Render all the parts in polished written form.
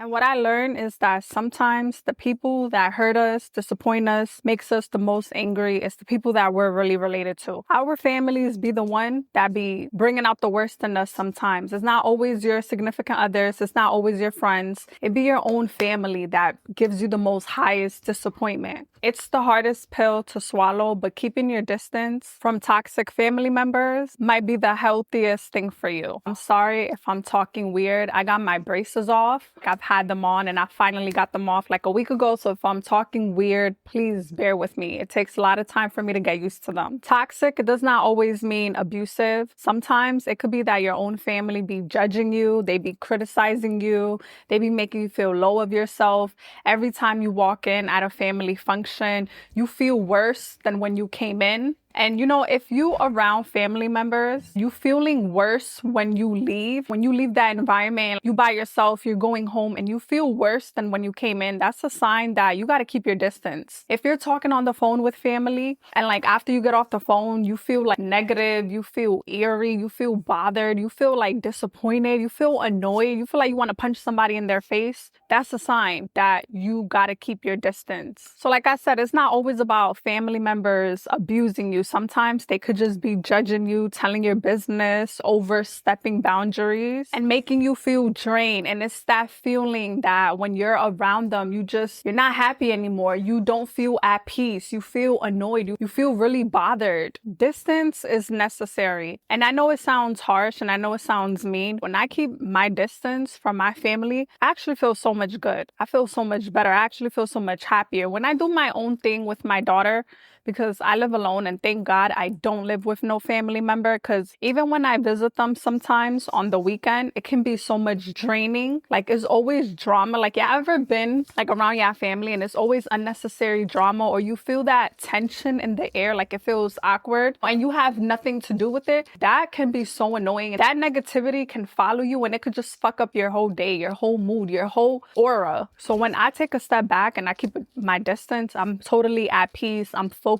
And what I learned is that sometimes the people that hurt us, disappoint us, makes us the most angry is the people that we're really related to. Our families be the one that be bringing out the worst in us sometimes. It's not always your significant others. It's not always your friends. It be your own family that gives you the most highest disappointment. It's the hardest pill to swallow, but keeping your distance from toxic family members might be the healthiest thing for you. I'm sorry if I'm talking weird. I got my braces off. I've had them on and I finally got them off like a week ago. So if I'm talking weird, please bear with me. It takes a lot of time for me to get used to them. Toxic, it does not always mean abusive. Sometimes it could be that your own family be judging you. They be criticizing you. They be making you feel low of yourself. Every time you walk in at a family function, you feel worse than when you came in. And if you around family members, you feeling worse when you leave that environment, you by yourself, you're going home and you feel worse than when you came in, that's a sign that you got to keep your distance. If you're talking on the phone with family and like after you get off the phone, you feel like negative, you feel eerie, you feel bothered, you feel like disappointed, you feel annoyed, you feel like you want to punch somebody in their face, that's a sign that you got to keep your distance. So like I said, it's not always about family members abusing you. Sometimes they could just be judging you, telling your business, overstepping boundaries, and making you feel drained. And it's that feeling that when you're around them, you're not happy anymore. You don't feel at peace. You feel annoyed. You feel really bothered. Distance is necessary. And I know it sounds harsh and I know it sounds mean. When I keep my distance from my family, I actually feel so much good. I feel so much better. I actually feel so much happier. When I do my own thing with my daughter, because I live alone and thank God I don't live with no family member, because even when I visit them sometimes on the weekend, it can be so much draining. Like it's always drama. Like you ever been like around your family and it's always unnecessary drama, or you feel that tension in the air, like it feels awkward and you have nothing to do with it? That can be so annoying. That negativity can follow you and it could just fuck up your whole day, your whole mood, your whole aura. So when I take a step back and I keep my distance, I'm totally at peace. I'm focusing.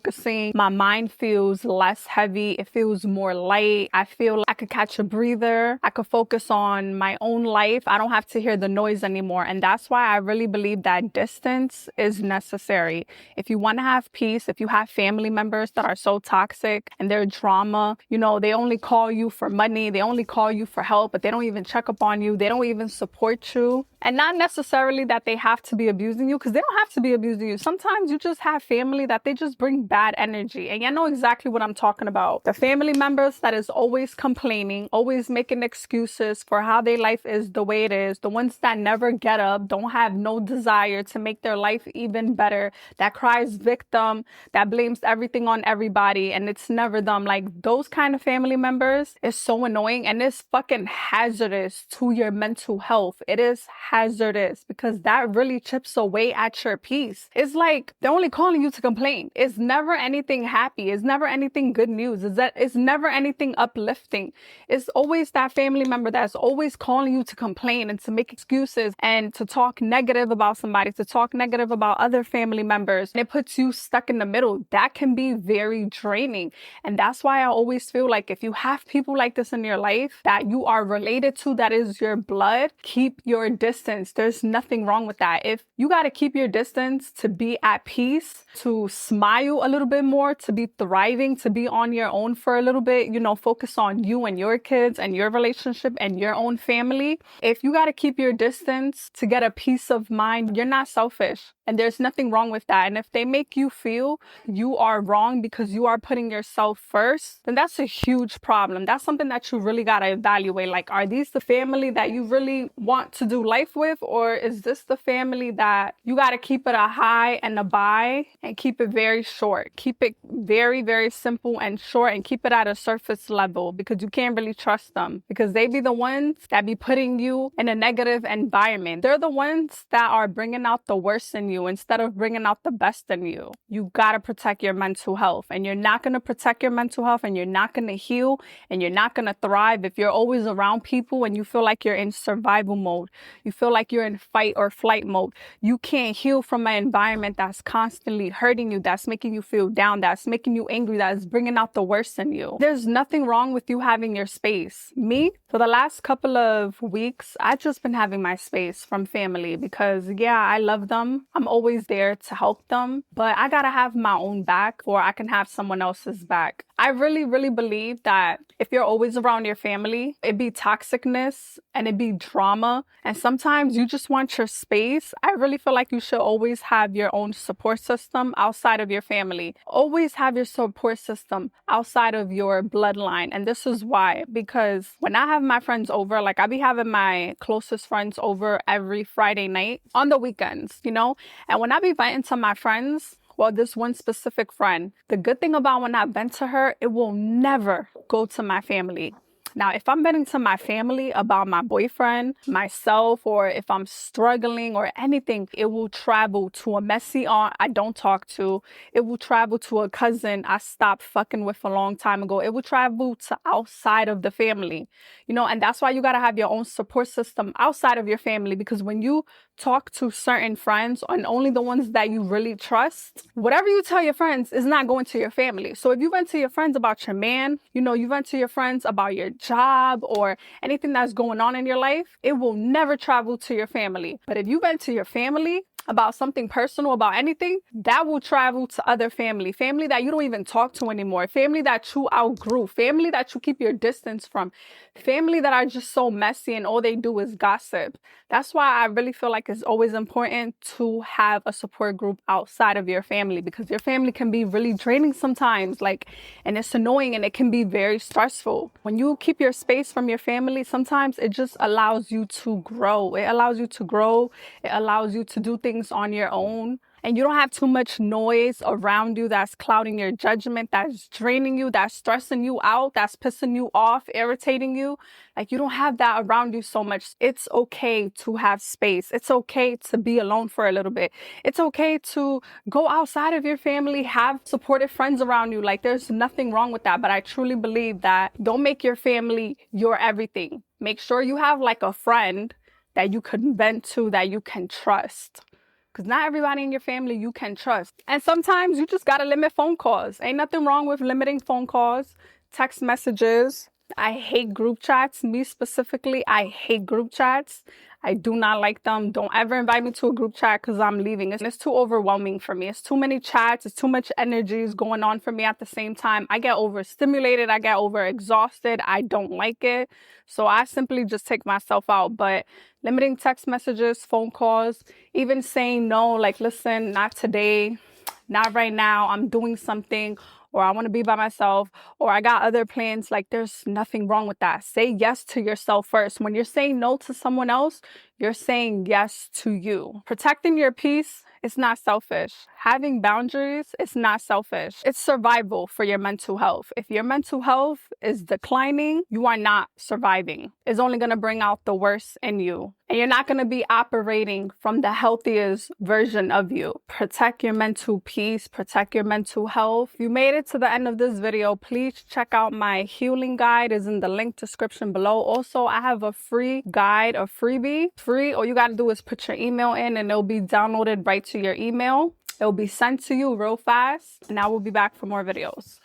My mind feels less heavy. It feels more light. I feel like I could catch a breather. I could focus on my own life. I don't have to hear the noise anymore. And that's why I really believe that distance is necessary. If you want to have peace, if you have family members that are so toxic and they're drama, they only call you for money. They only call you for help, but they don't even check up on you. They don't even support you. And not necessarily that they have to be abusing you, because they don't have to be abusing you. Sometimes you just have family that they just bring bad energy. And you know exactly what I'm talking about. The family members that is always complaining, always making excuses for how their life is the way it is. The ones that never get up, don't have no desire to make their life even better, that cries victim, that blames everything on everybody, and it's never them. Like those kind of family members is so annoying and it's fucking hazardous to your mental health. It is hazardous because that really chips away at your peace. It's like they're only calling you to complain. It's never anything happy. It's never anything good news. It's never anything uplifting. It's always that family member that's always calling you to complain and to make excuses and to talk negative about somebody, to talk negative about other family members. And it puts you stuck in the middle. That can be very draining. And that's why I always feel like if you have people like this in your life that you are related to, that is your blood, keep your distance. There's nothing wrong with that. If you got to keep your distance to be at peace, to smile a little bit more, to be thriving, to be on your own for a little bit, focus on you and your kids and your relationship and your own family. If you got to keep your distance to get a peace of mind, you're not selfish. And there's nothing wrong with that. And if they make you feel you are wrong because you are putting yourself first, then that's a huge problem. That's something that you really got to evaluate. Like, are these the family that you really want to do life with? Or is this the family that you got to keep it a high and a bye and keep it very short? Keep it very, very simple and short and keep it at a surface level, because you can't really trust them, because they be the ones that be putting you in a negative environment. They're the ones that are bringing out the worst in you. you instead of bringing out the best in you. You gotta protect your mental health, and you're not gonna protect your mental health, and you're not gonna heal, and you're not gonna thrive if you're always around people and you feel like you're in survival mode. You feel like you're in fight or flight mode. You can't heal from an environment that's constantly hurting you, that's making you feel down, that's making you angry, that's bringing out the worst in you. There's nothing wrong with you having your space. Me, for the last couple of weeks, I've just been having my space from family because, yeah, I love them. I'm always there to help them, but I gotta have my own back or I can have someone else's back. I really, really believe that if you're always around your family, it'd be toxicness and it'd be drama. And sometimes you just want your space. I really feel like you should always have your own support system outside of your family. Always have your support system outside of your bloodline. And this is why, because when I have my friends over, like I be having my closest friends over every Friday night on the weekends, you know? And when I be venting to my friends, well, this one specific friend, the good thing about when I vent to her, it will never go to my family. Now, if I'm venting to my family about my boyfriend, myself, or if I'm struggling or anything, it will travel to a messy aunt I don't talk to. It will travel to a cousin I stopped fucking with a long time ago. It will travel to outside of the family, you know, and that's why you got to have your own support system outside of your family, because when you talk to certain friends and only the ones that you really trust, whatever you tell your friends is not going to your family. So if you vent to your friends about your man, you know, you vent to your friends about your job or anything that's going on in your life, it will never travel to your family. But if you vent to your family about something personal, about anything, that will travel to other family that you don't even talk to anymore, family that you outgrew, family that you keep your distance from, family that are just so messy and all they do is gossip. That's why I really feel like it's always important to have a support group outside of your family, because your family can be really draining sometimes, and it's annoying and it can be very stressful. When you keep your space from your family, sometimes it just allows you to grow. It allows you to do things on your own, and you don't have too much noise around you that's clouding your judgment, that's draining you, that's stressing you out, that's pissing you off, irritating you. Like, you don't have that around you so much. It's okay to have space. It's okay to be alone for a little bit. It's okay to go outside of your family, have supportive friends around you. Like, there's nothing wrong with that. But I truly believe that don't make your family your everything. Make sure you have like a friend that you can vent to, that you can trust. Because not everybody in your family you can trust. And sometimes you just got to limit phone calls. Ain't nothing wrong with limiting phone calls, text messages. I hate group chats. Me specifically, I hate group chats. I do not like them. Don't ever invite me to a group chat because I'm leaving. It's too overwhelming for me. It's too many chats. It's too much energy is going on for me at the same time. I get overstimulated. I get overexhausted. I don't like it. So I simply just take myself out. But limiting text messages, phone calls, even saying no, like, listen, not today, not right now, I'm doing something, or I want to be by myself, or I got other plans. Like, there's nothing wrong with that. Say yes to yourself first. When you're saying no to someone else, you're saying yes to you. Protecting your peace, it's not selfish. Having boundaries, it's not selfish. It's survival for your mental health. If your mental health is declining, you are not surviving. It's only going to bring out the worst in you. And you're not going to be operating from the healthiest version of you. Protect your mental peace. Protect your mental health. If you made it to the end of this video, please check out my healing guide. It's in the link description below. Also, I have a free guide, a freebie. Free. All you got to do is put your email in and it'll be downloaded right to your email. It'll be sent to you real fast. And I will be back for more videos.